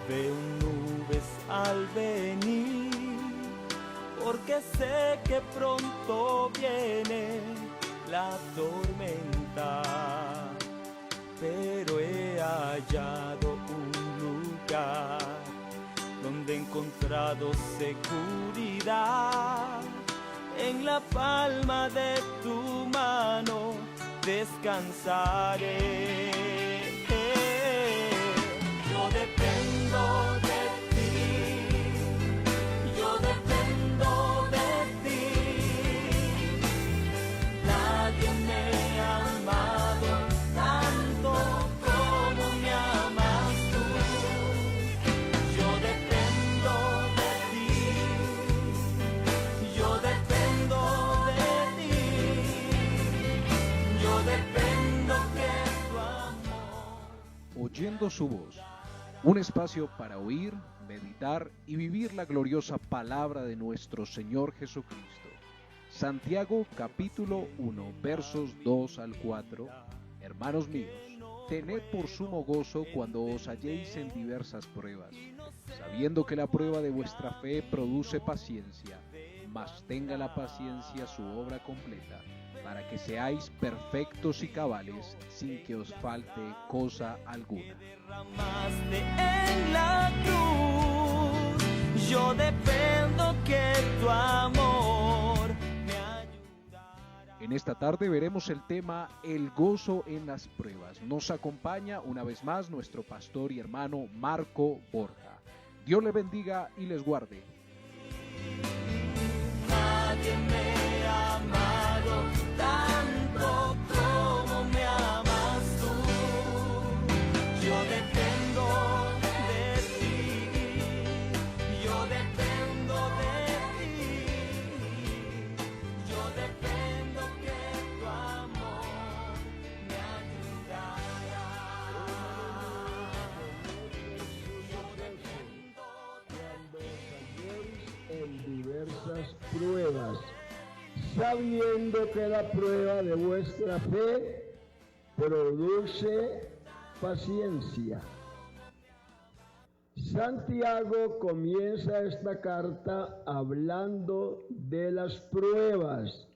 Veo nubes al venir, porque sé que pronto viene la tormenta. Pero he hallado un lugar donde he encontrado seguridad. En la palma de tu mano descansaré. Yo dependo de ti, yo dependo de ti. Nadie me ha amado tanto como me amas tú. Yo dependo de ti, yo dependo de ti, yo dependo que tu amor. Oyendo su voz, un espacio para oír, meditar y vivir la gloriosa palabra de nuestro Señor Jesucristo. Santiago capítulo 1 versos 2 al 4. Hermanos míos, tened por sumo gozo cuando os halléis en diversas pruebas, sabiendo que la prueba de vuestra fe produce paciencia, mas tenga la paciencia su obra completa, para que seáis perfectos y cabales, sin que os falte cosa alguna. Derramaste en la cruz, yo dependo que tu amor me ayudará. En esta tarde veremos el tema El gozo en las pruebas. Nos acompaña una vez más nuestro pastor y hermano Marco Borja. Dios le bendiga y les guarde. Nadie me ha amado tanto como me amas tú. Yo dependo de ti, yo dependo de ti, yo dependo que tu amor me ayudará. Yo dependo en diversas pruebas, sabiendo que la prueba de vuestra fe produce paciencia. Santiago comienza esta carta hablando de las pruebas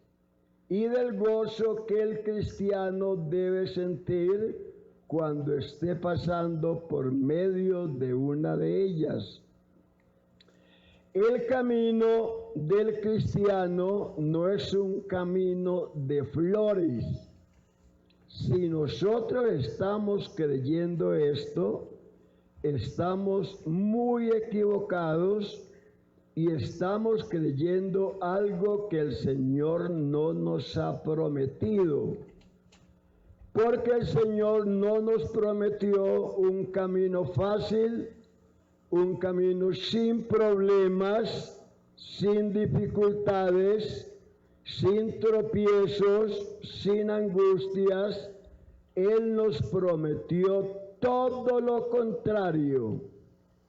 y del gozo que el cristiano debe sentir cuando esté pasando por medio de una de ellas. El camino del cristiano no es un camino de flores. Si nosotros estamos creyendo esto, estamos muy equivocados y estamos creyendo algo que el Señor no nos ha prometido. Porque el Señor no nos prometió un camino fácil, un camino sin problemas, sin dificultades, sin tropiezos, sin angustias. Él nos prometió todo lo contrario.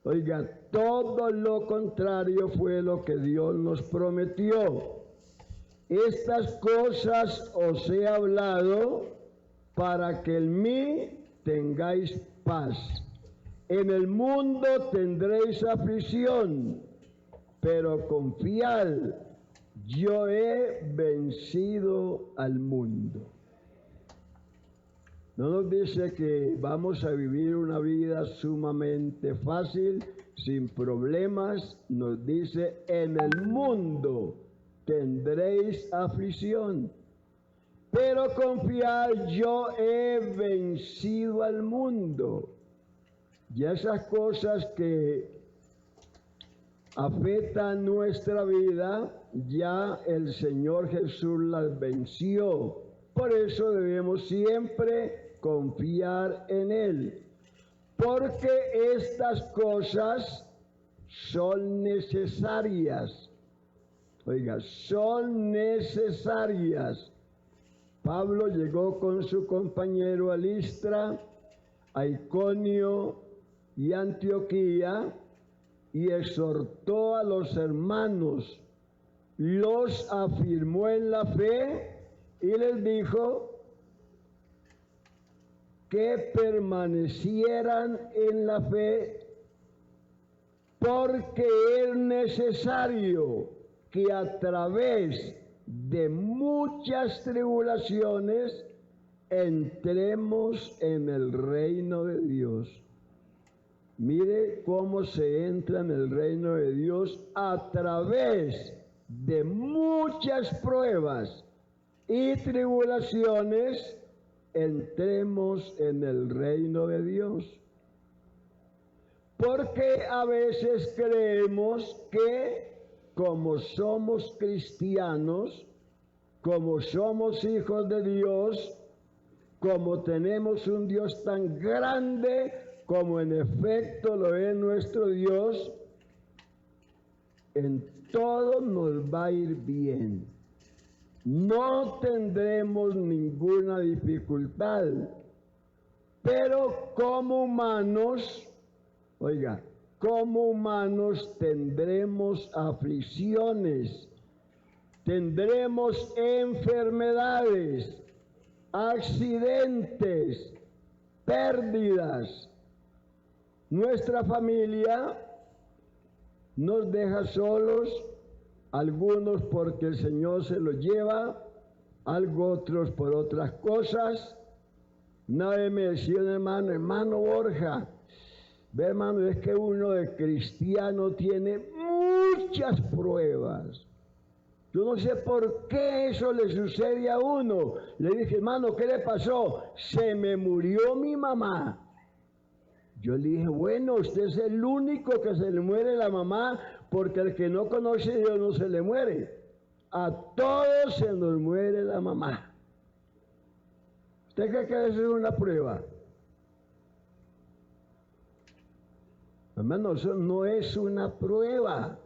Oiga, todo lo contrario fue lo que Dios nos prometió. Estas cosas os he hablado para que en mí tengáis paz. En el mundo tendréis aflicción, pero confiad, yo he vencido al mundo. No nos dice que vamos a vivir una vida sumamente fácil, sin problemas. Nos dice, en el mundo tendréis aflicción, pero confiad, yo he vencido al mundo. Y esas cosas que afectan nuestra vida, ya el Señor Jesús las venció. Por eso debemos siempre confiar en Él, porque estas cosas son necesarias. Oiga, son necesarias. Pablo llegó con su compañero a Listra, a Iconio y Antioquía, y exhortó a los hermanos, los afirmó en la fe y les dijo que permanecieran en la fe porque es necesario que a través de muchas tribulaciones entremos en el reino de Dios. Mire cómo se entra en el reino de Dios a través de muchas pruebas y tribulaciones. Entremos en el reino de Dios. Porque a veces creemos que como somos cristianos, como somos hijos de Dios, como tenemos un Dios tan grande como en efecto lo es nuestro Dios, en todo nos va a ir bien. No tendremos ninguna dificultad, pero como humanos, oiga, como humanos tendremos aflicciones, tendremos enfermedades, accidentes, pérdidas. Nuestra familia nos deja solos, algunos porque el Señor se los lleva, otros por otras cosas. Una vez me decía un hermano Borja, ve hermano, es que uno de cristiano tiene muchas pruebas. Yo no sé por qué eso le sucede a uno. Le dije, hermano, ¿qué le pasó? Se me murió mi mamá. Yo le dije, bueno, usted es el único que se le muere la mamá, porque el que no conoce a Dios no se le muere. A todos se nos muere la mamá. ¿Usted cree que eso es una prueba? Hermano, eso no es una prueba,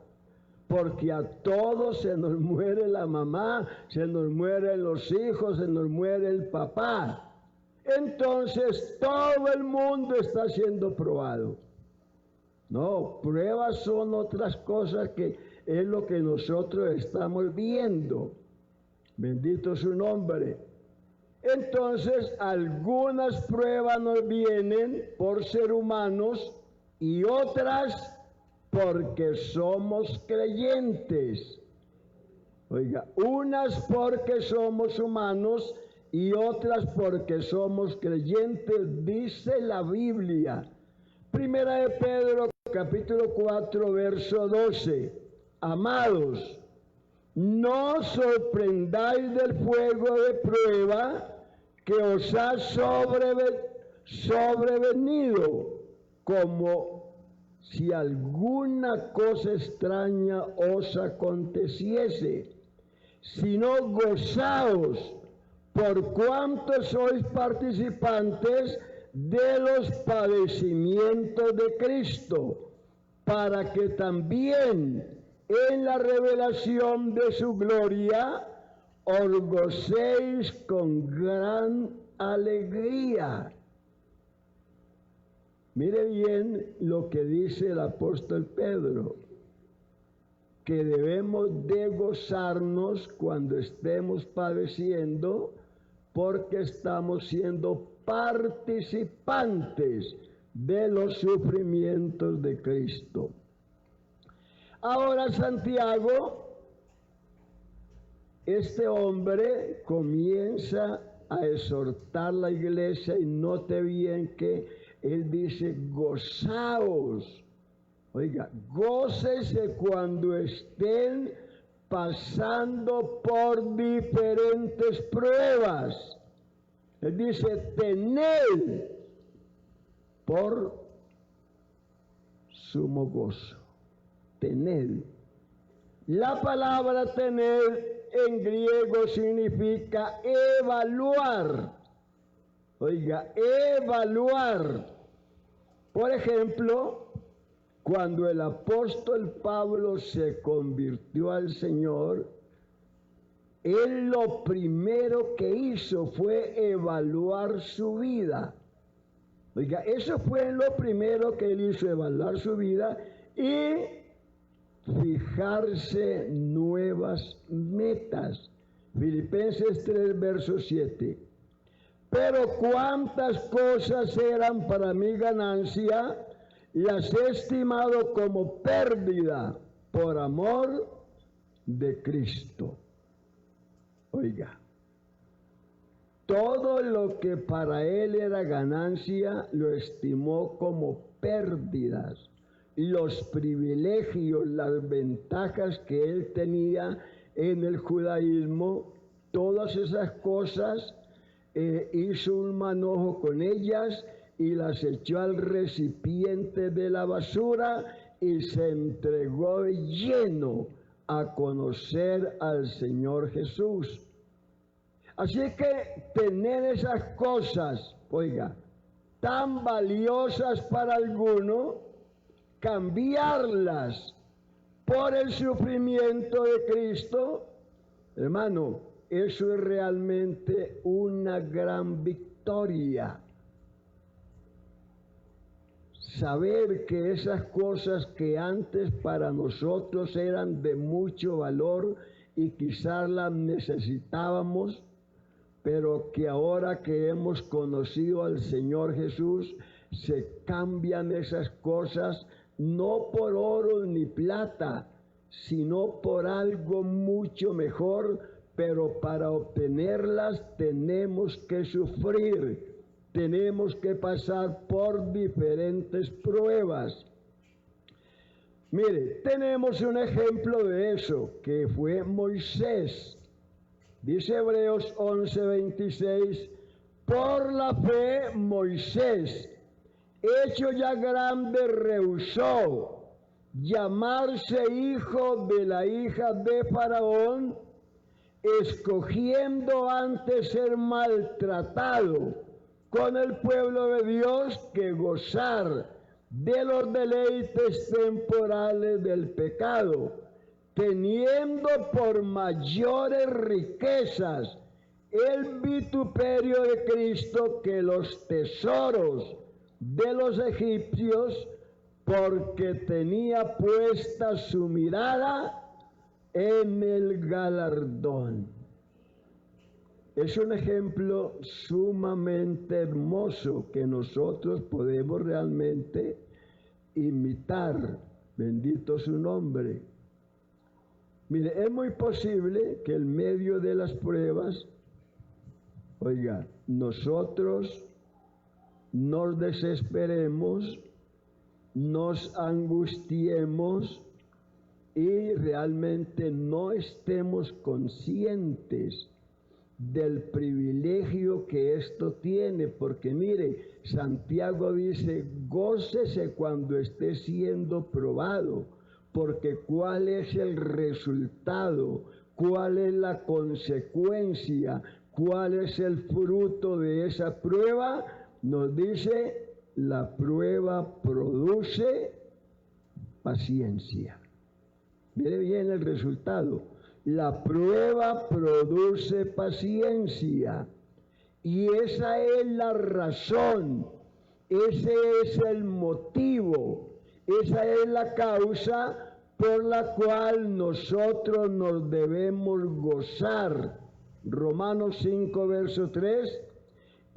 porque a todos se nos muere la mamá, se nos mueren los hijos, se nos muere el papá. Entonces todo el mundo está siendo probado. No, pruebas son otras cosas que es lo que nosotros estamos viendo. Bendito su nombre. Entonces algunas pruebas nos vienen por ser humanos y otras porque somos creyentes. Oiga, unas porque somos humanos y otras porque somos creyentes, dice la Biblia. Primera de Pedro, capítulo 4, verso 12. Amados, no os sorprendáis del fuego de prueba que os ha sobrevenido, como si alguna cosa extraña os aconteciese, sino gozaos por cuanto sois participantes de los padecimientos de Cristo, para que también en la revelación de su gloria os gocéis con gran alegría. Mire bien lo que dice el apóstol Pedro, que debemos de gozarnos cuando estemos padeciendo, porque estamos siendo participantes de los sufrimientos de Cristo. Ahora Santiago, este hombre, comienza a exhortar la iglesia, y note bien que él dice, gozaos. Oiga, gócese cuando estén pasando por diferentes pruebas. Él dice, tened por sumo gozo. Tened. La palabra tener en griego significa evaluar. Oiga, evaluar. Por ejemplo, cuando el apóstol Pablo se convirtió al Señor, él lo primero que hizo fue evaluar su vida. Oiga, eso fue lo primero que él hizo, evaluar su vida y fijarse nuevas metas. Filipenses 3, verso 7. Pero cuántas cosas eran para mi ganancia, las he estimado como pérdida por amor de Cristo. Oiga, todo lo que para él era ganancia lo estimó como pérdidas. Los privilegios, las ventajas que él tenía en el judaísmo, todas esas cosas, hizo un manojo con ellas y las echó al recipiente de la basura y se entregó de lleno a conocer al Señor Jesús. Así que tener esas cosas, oiga, tan valiosas para alguno, cambiarlas por el sufrimiento de Cristo, hermano, eso es realmente una gran victoria. Saber que esas cosas que antes para nosotros eran de mucho valor y quizás las necesitábamos, pero que ahora que hemos conocido al Señor Jesús, se cambian esas cosas no por oro ni plata, sino por algo mucho mejor, pero para obtenerlas tenemos que sufrir. Tenemos que pasar por diferentes pruebas. Mire, tenemos un ejemplo de eso, que fue Moisés. Dice Hebreos 11:26, por la fe Moisés, hecho ya grande, rehusó llamarse hijo de la hija de Faraón, escogiendo antes ser maltratado con el pueblo de Dios que gozar de los deleites temporales del pecado, teniendo por mayores riquezas el vituperio de Cristo que los tesoros de los egipcios, porque tenía puesta su mirada en el galardón. Es un ejemplo sumamente hermoso que nosotros podemos realmente imitar. Bendito su nombre. Mire, es muy posible que en medio de las pruebas, oiga, nosotros nos desesperemos, nos angustiemos y realmente no estemos conscientes del privilegio que esto tiene, porque mire, Santiago dice, gócese cuando esté siendo probado, porque cuál es el resultado, cuál es la consecuencia, cuál es el fruto de esa prueba. Nos dice, la prueba produce paciencia. Mire bien el resultado. La prueba produce paciencia. Y esa es la razón, ese es el motivo, esa es la causa por la cual nosotros nos debemos gozar. Romanos 5, verso 3.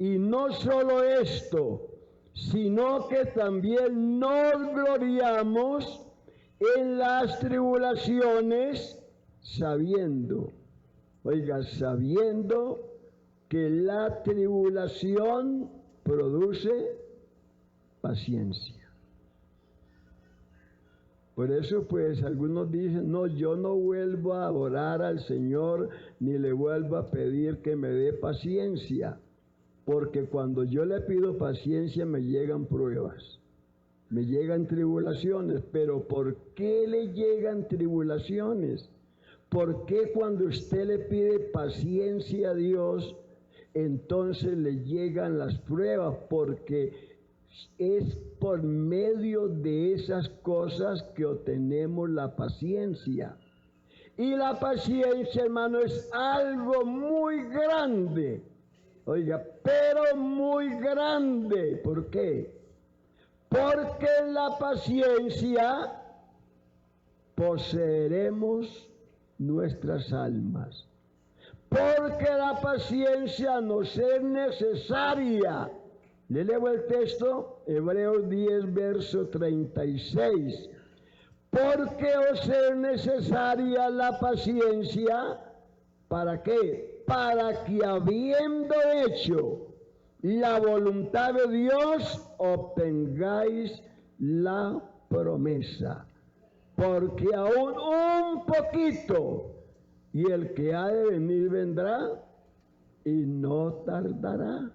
Y no solo esto, sino que también nos gloriamos en las tribulaciones, sabiendo que la tribulación produce paciencia. Por eso pues algunos dicen, no, yo no vuelvo a orar al Señor ni le vuelvo a pedir que me dé paciencia, porque cuando yo le pido paciencia me llegan pruebas, me llegan tribulaciones. Pero ¿por qué le llegan tribulaciones? ¿Por qué cuando usted le pide paciencia a Dios, entonces le llegan las pruebas? Porque es por medio de esas cosas que obtenemos la paciencia. Y la paciencia, hermano, es algo muy grande. Oiga, pero muy grande. ¿Por qué? Porque en la paciencia poseeremos nuestras almas. Porque la paciencia nos es necesaria Le leo el texto, Hebreos 10, verso 36. Porque os es necesaria la paciencia, ¿para qué? Para que habiendo hecho la voluntad de Dios, obtengáis la promesa. Porque aún un poquito, y el que ha de venir vendrá, y no tardará.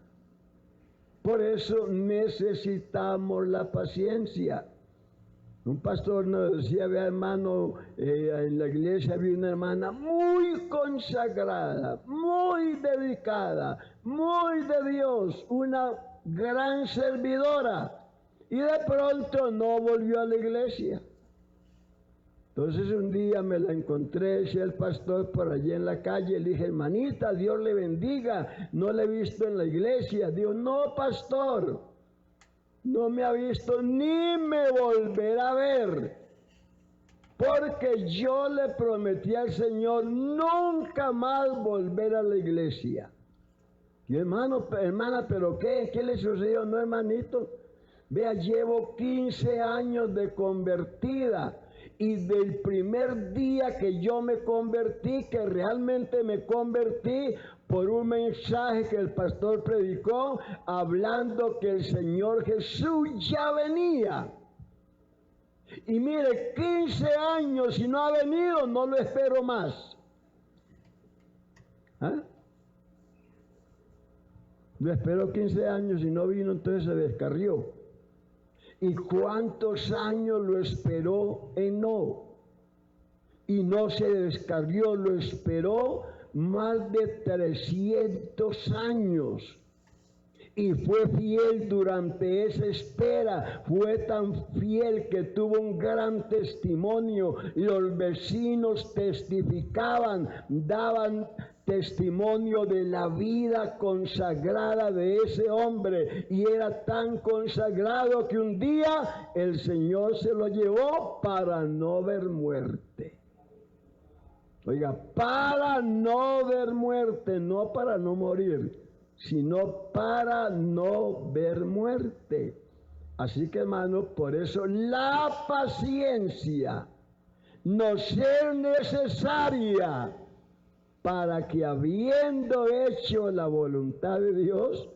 Por eso necesitamos la paciencia. Un pastor nos decía, vea hermano, en la iglesia había una hermana muy consagrada, muy dedicada, muy de Dios, una gran servidora, y de pronto no volvió a la iglesia. Entonces un día me la encontré, decía el pastor, por allí en la calle. Le dije, hermanita, Dios le bendiga, no la he visto en la iglesia. Dijo, no, pastor, no me ha visto ni me volverá a ver, porque yo le prometí al Señor nunca más volver a la iglesia. Y hermana, ¿pero qué? ¿Qué le sucedió? No, hermanito, vea, llevo 15 años de convertida. Y del primer día que yo me convertí, que realmente me convertí por un mensaje que el pastor predicó, hablando que el Señor Jesús ya venía. Y mire, 15 años y no ha venido, no lo espero más. ¿Ah? Lo esperó 15 años y no vino, entonces se descarrió. ¿Y cuántos años lo esperó Enoc? Y no se descarrió, lo esperó más de 300 años. Y fue fiel durante esa espera, fue tan fiel que tuvo un gran testimonio. Los vecinos testificaban, daban testimonio de la vida consagrada de ese hombre, y era tan consagrado que un día el Señor se lo llevó para no ver muerte. Oiga, para no ver muerte, no para no morir, sino para no ver muerte. Así que, hermano, por eso la paciencia nos es necesaria, para que habiendo hecho la voluntad de Dios,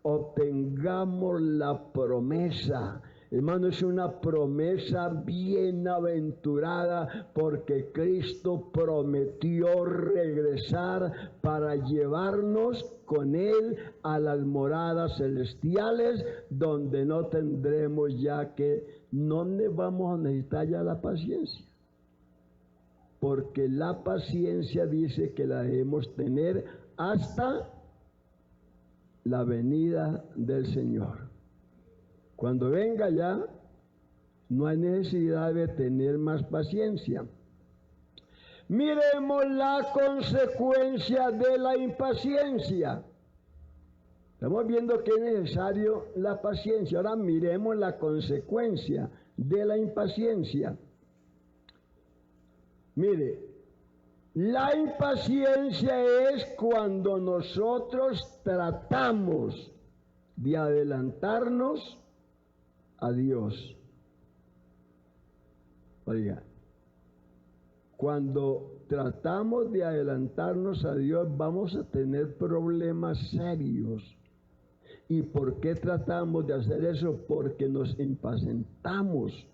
obtengamos la promesa. Hermano, es una promesa bienaventurada, porque Cristo prometió regresar para llevarnos con Él a las moradas celestiales, donde no tendremos ya no vamos a necesitar ya la paciencia. Porque la paciencia dice que la debemos tener hasta la venida del Señor. Cuando venga ya, no hay necesidad de tener más paciencia. Miremos la consecuencia de la impaciencia. Estamos viendo que es necesario la paciencia. Ahora miremos la consecuencia de la impaciencia. Mire, la impaciencia es cuando nosotros tratamos de adelantarnos a Dios. Oiga, cuando tratamos de adelantarnos a Dios, vamos a tener problemas serios. ¿Y por qué tratamos de hacer eso? Porque nos impacientamos.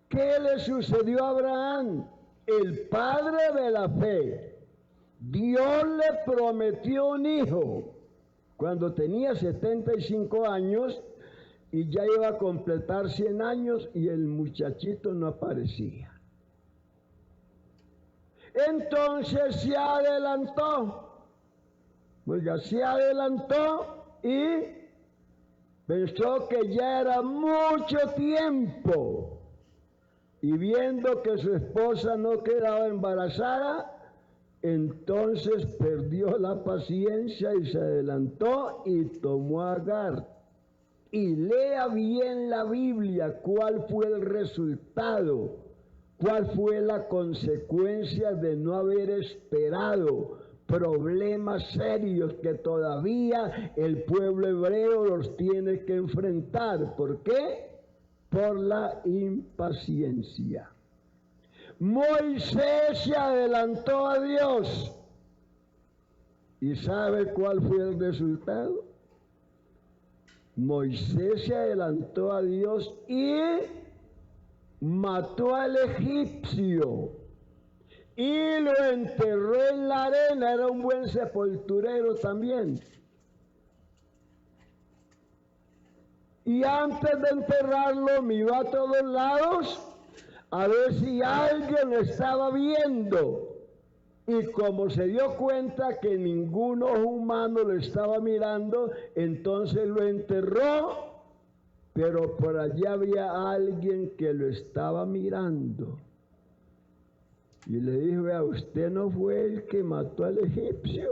¿Qué le sucedió a Abraham? El padre de la fe. Dios le prometió un hijo cuando tenía 75 años y ya iba a completar 100 años y el muchachito no aparecía. Entonces se adelantó. Oiga, se adelantó y pensó que ya era mucho tiempo. Y viendo que su esposa no quedaba embarazada, entonces perdió la paciencia y se adelantó y tomó a Agar. Y lea bien la Biblia, cuál fue el resultado, cuál fue la consecuencia de no haber esperado, problemas serios que todavía el pueblo hebreo los tiene que enfrentar. ¿Por qué? Por la impaciencia. Moisés se adelantó a Dios. ¿Y sabe cuál fue el resultado? Moisés se adelantó a Dios y mató al egipcio y lo enterró en la arena. Era un buen sepulturero también. Y antes de enterrarlo miró a todos lados a ver si alguien lo estaba viendo. Y como se dio cuenta que ningún ojo humano lo estaba mirando, entonces lo enterró, pero por allá había alguien que lo estaba mirando. Y le dijo: ¿a usted no fue el que mató al egipcio?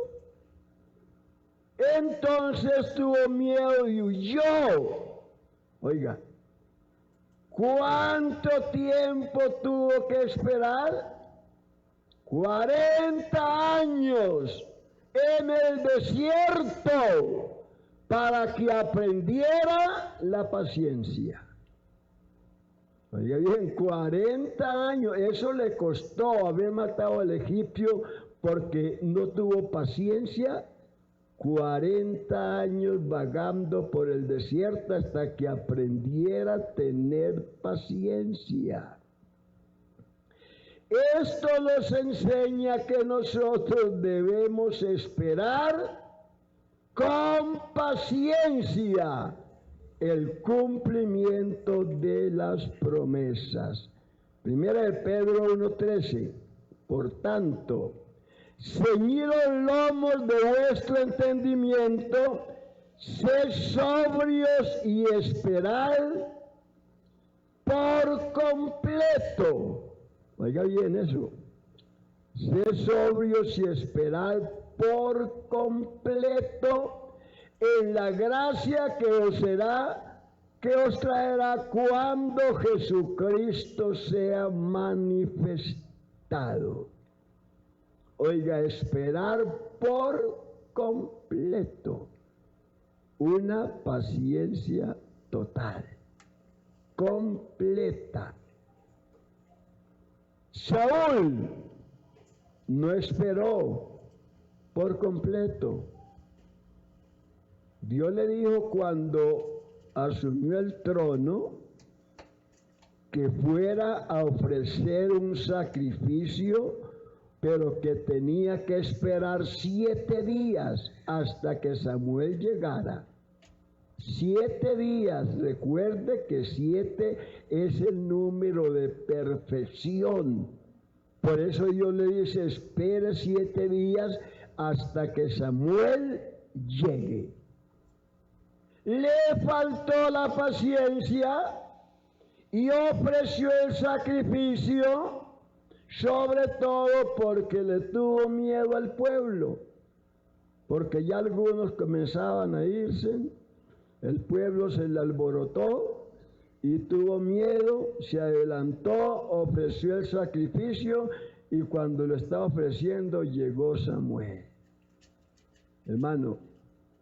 Entonces tuvo miedo y huyó. Oiga, ¿cuánto tiempo tuvo que esperar? 40 años en el desierto para que aprendiera la paciencia. Oiga bien, 40 años, eso le costó haber matado al egipcio porque no tuvo paciencia. 40 años vagando por el desierto hasta que aprendiera a tener paciencia. Esto nos enseña que nosotros debemos esperar con paciencia el cumplimiento de las promesas. Primera de Pedro 1:13. Por tanto, ceñid los lomos de vuestro entendimiento, sed sobrios y esperad por completo. Oiga bien eso. Sed sobrios y esperad por completo en la gracia que os traerá cuando Jesucristo sea manifestado. Oiga, esperar por completo. Una paciencia total, completa. Saúl no esperó por completo. Dios le dijo cuando asumió el trono que fuera a ofrecer un sacrificio, pero que tenía que esperar 7 días hasta que Samuel llegara. 7 días, recuerde que 7 es el número de perfección. Por eso Dios le dice: espere 7 días hasta que Samuel llegue. Le faltó la paciencia y ofreció el sacrificio, sobre todo porque le tuvo miedo al pueblo, porque ya algunos comenzaban a irse. El pueblo se le alborotó y tuvo miedo, se adelantó, ofreció el sacrificio y cuando lo estaba ofreciendo llegó Samuel. Hermano,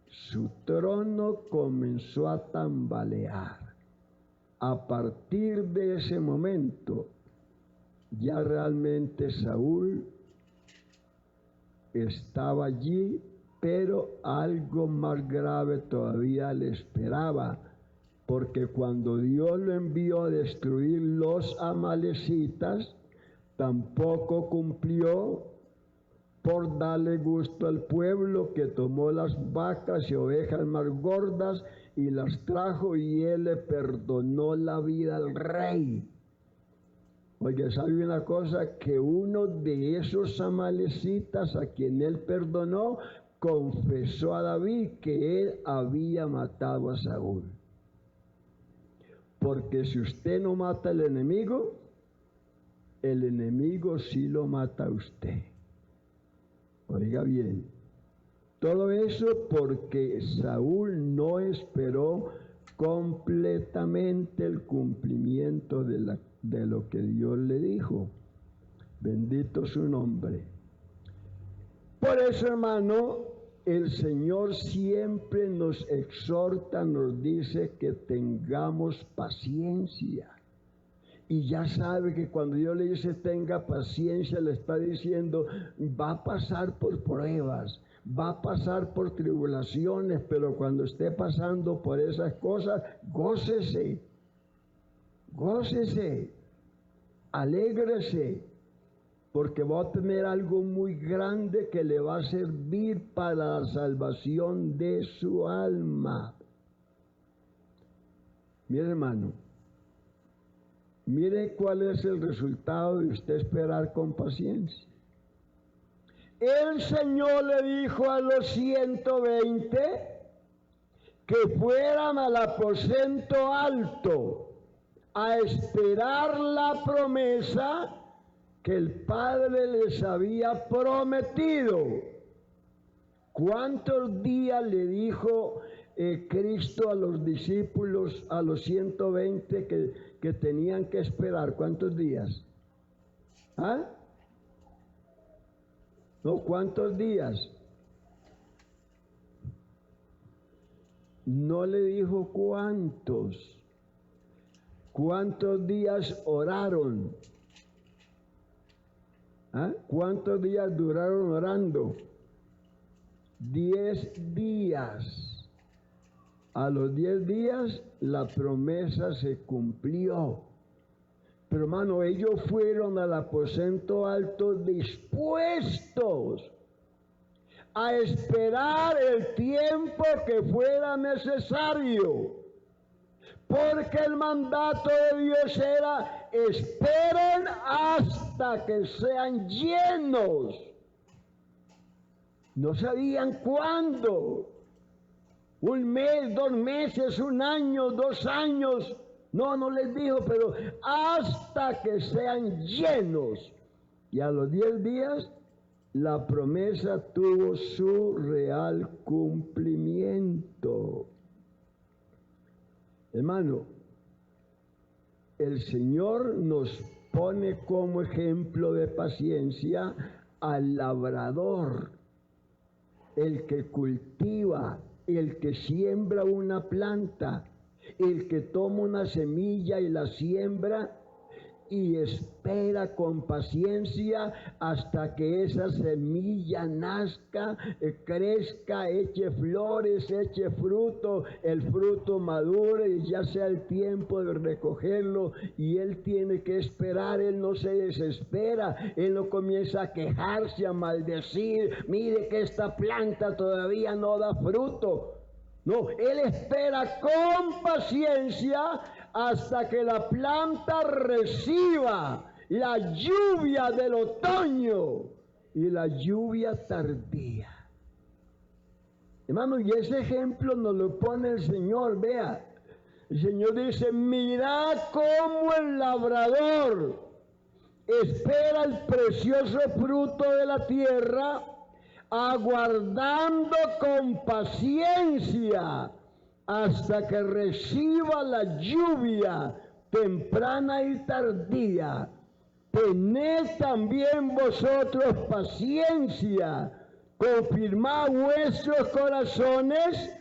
su trono comenzó a tambalear. A partir de ese momento, ya realmente Saúl estaba allí, pero algo más grave todavía le esperaba, porque cuando Dios lo envió a destruir los amalecitas, tampoco cumplió por darle gusto al pueblo, que tomó las vacas y ovejas más gordas y las trajo, y él le perdonó la vida al rey. Oye, ¿sabe una cosa? Que uno de esos amalecitas a quien él perdonó confesó a David que él había matado a Saúl. Porque si usted no mata al enemigo, el enemigo sí lo mata a usted. Oiga bien, todo eso porque Saúl no esperó completamente el cumplimiento de lo que Dios le dijo. Bendito su nombre. Por eso, hermano, el Señor siempre nos exhorta, nos dice que tengamos paciencia. Y ya sabe que cuando Dios le dice tenga paciencia, le está diciendo va a pasar por pruebas, va a pasar por tribulaciones, pero cuando esté pasando por esas cosas, gócese, gócese, alégrese, porque va a tener algo muy grande que le va a servir para la salvación de su alma. Mire, hermano, mire cuál es el resultado de usted esperar con paciencia. El Señor le dijo a los 120 que fueran al aposento alto a esperar la promesa que el Padre les había prometido. ¿Cuántos días le dijo Cristo a los discípulos, a los 120 que tenían que esperar? ¿Cuántos días? ¿Ah? No, ¿cuántos días? No le dijo cuántos. ¿Cuántos días oraron? ¿Ah? ¿Cuántos días duraron orando? 10 días. A los 10 días la promesa se cumplió. Pero hermano, ellos fueron al aposento alto dispuestos a esperar el tiempo que fuera necesario. Porque el mandato de Dios era, esperen hasta que sean llenos. No sabían cuándo. Un mes, 2 meses, 1 año, 2 años. No les dijo, pero hasta que sean llenos. Y a los 10 días, la promesa tuvo su real cumplimiento. Hermano, el Señor nos pone como ejemplo de paciencia al labrador, el que cultiva, el que siembra una planta, el que toma una semilla y la siembra y espera con paciencia hasta que esa semilla nazca, crezca, eche flores, eche fruto, el fruto madure y ya sea el tiempo de recogerlo, y él tiene que esperar. Él no se desespera, él no comienza a quejarse, a maldecir, mire que esta planta todavía no da fruto. No, él espera con paciencia hasta que la planta reciba la lluvia del otoño y la lluvia tardía. Hermano, y ese ejemplo nos lo pone el Señor. Vea, el Señor dice, mirad cómo el labrador espera el precioso fruto de la tierra, aguardando con paciencia hasta que reciba la lluvia temprana y tardía. Tened también vosotros paciencia, confirmad vuestros corazones,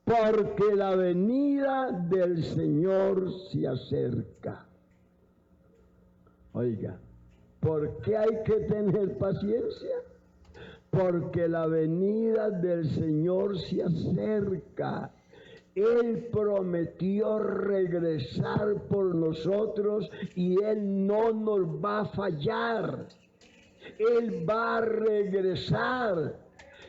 porque la venida del Señor se acerca. Oiga, ¿por qué hay que tener paciencia? Porque la venida del Señor se acerca. Él prometió regresar por nosotros y Él no nos va a fallar. Él va a regresar.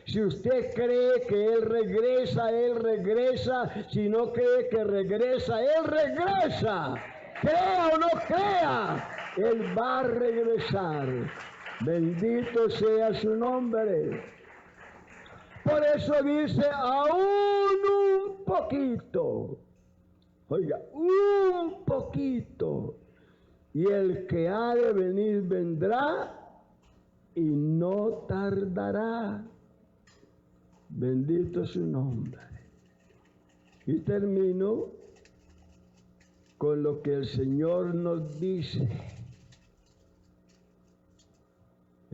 Si usted cree que Él regresa, Él regresa. Si no cree que regresa, Él regresa. Crea o no crea, Él va a regresar. Bendito sea su nombre. Por eso dice, aún un poquito. Oiga, un poquito. Y el que ha de venir vendrá y no tardará. Bendito su nombre. Y termino con lo que el Señor nos dice.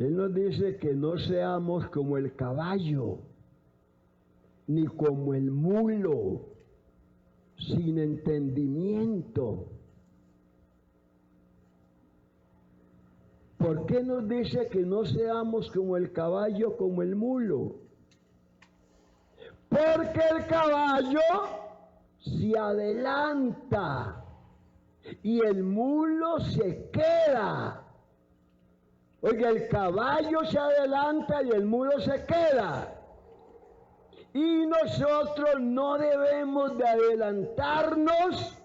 Él nos dice que no seamos como el caballo, ni como el mulo, sin entendimiento. ¿Por qué nos dice que no seamos como el caballo, como el mulo? Porque el caballo se adelanta y el mulo se queda. Oiga, el caballo se adelanta y el mulo se queda. Y nosotros no debemos de adelantarnos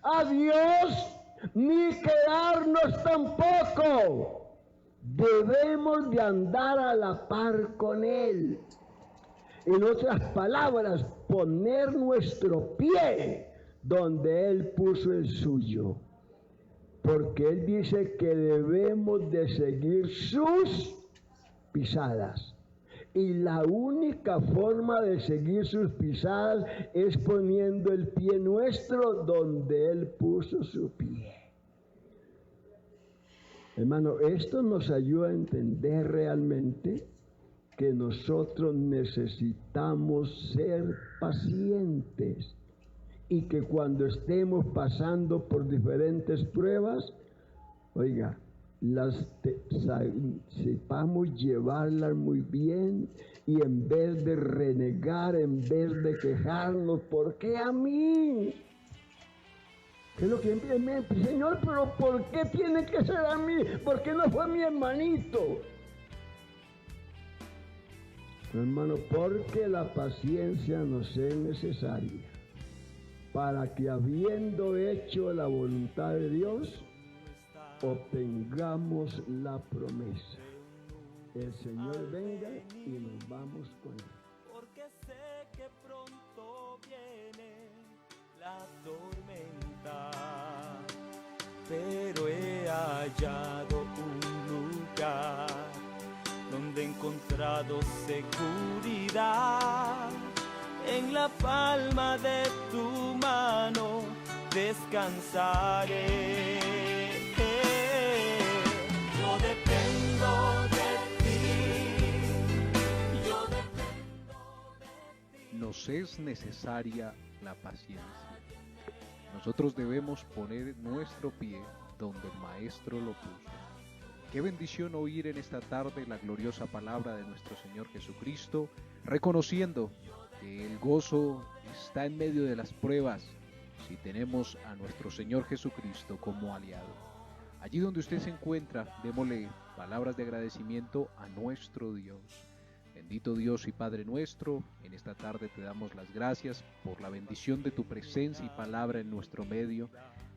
a Dios ni quedarnos tampoco. Debemos de andar a la par con Él. En otras palabras, poner nuestro pie donde Él puso el suyo. Porque Él dice que debemos de seguir sus pisadas. Y la única forma de seguir sus pisadas es poniendo el pie nuestro donde Él puso su pie. Hermano, esto nos ayuda a entender realmente que nosotros necesitamos ser pacientes y que cuando estemos pasando por diferentes pruebas, oiga, sepamos llevarlas muy bien y en vez de renegar, en vez de quejarnos, ¿por qué a mí? ¿Qué es lo que Señor, pero ¿por qué tiene que ser a mí? ¿Por qué no fue mi hermanito? Hermano, porque la paciencia nos es necesaria para que habiendo hecho la voluntad de Dios, obtengamos la promesa. El Señor venga y nos vamos con Él. Porque sé que pronto viene la tormenta, pero he hallado un lugar donde he encontrado seguridad. En la palma de tu mano descansaré. Yo dependo de ti. Yo dependo de ti. Nos es necesaria la paciencia. Nosotros debemos poner nuestro pie donde el Maestro lo puso. Qué bendición oír en esta tarde la gloriosa palabra de nuestro Señor Jesucristo, reconociendo que el gozo está en medio de las pruebas si tenemos a nuestro Señor Jesucristo como aliado. Allí donde usted se encuentra, démosle palabras de agradecimiento a nuestro Dios. Bendito Dios y Padre nuestro, en esta tarde te damos las gracias por la bendición de tu presencia y palabra en nuestro medio.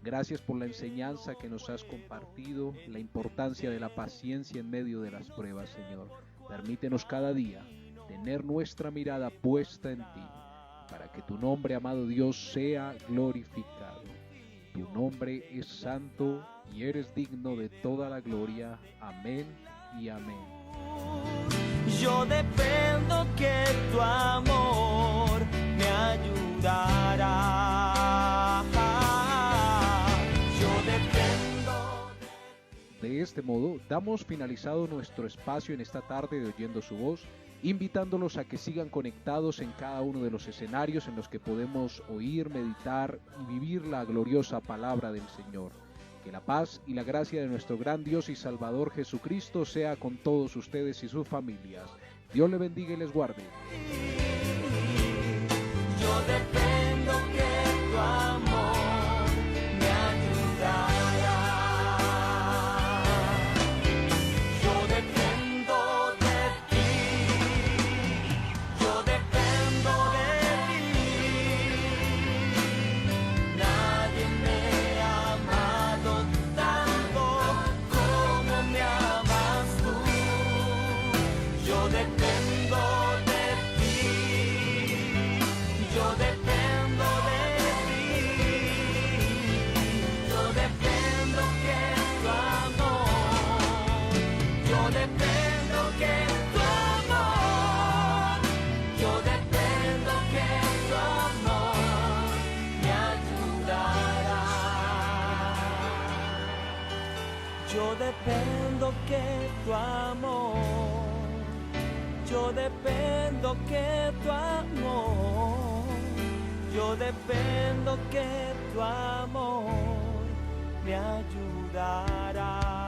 Gracias por la enseñanza que nos has compartido, la importancia de la paciencia en medio de las pruebas, Señor. Permítenos cada día tener nuestra mirada puesta en ti, para que tu nombre, amado Dios, sea glorificado. Tu nombre es santo y eres digno de toda la gloria. Amén y amén. Yo dependo que tu amor me ayudará. Yo dependo de este modo, damos finalizado nuestro espacio en esta tarde de Oyendo su Voz, invitándolos a que sigan conectados en cada uno de los escenarios en los que podemos oír, meditar y vivir la gloriosa palabra del Señor. Que la paz y la gracia de nuestro gran Dios y Salvador Jesucristo sea con todos ustedes y sus familias. Dios les bendiga y les guarde. Yo dependo que tu amor me ayudará. Yo dependo de ti. Yo dependo de ti. Nadie me ha amado tanto como me amas tú. Yo dependo de ti. Yo dependo Yo dependo que tu amor, yo dependo que tu amor, yo dependo que tu amor me ayudará.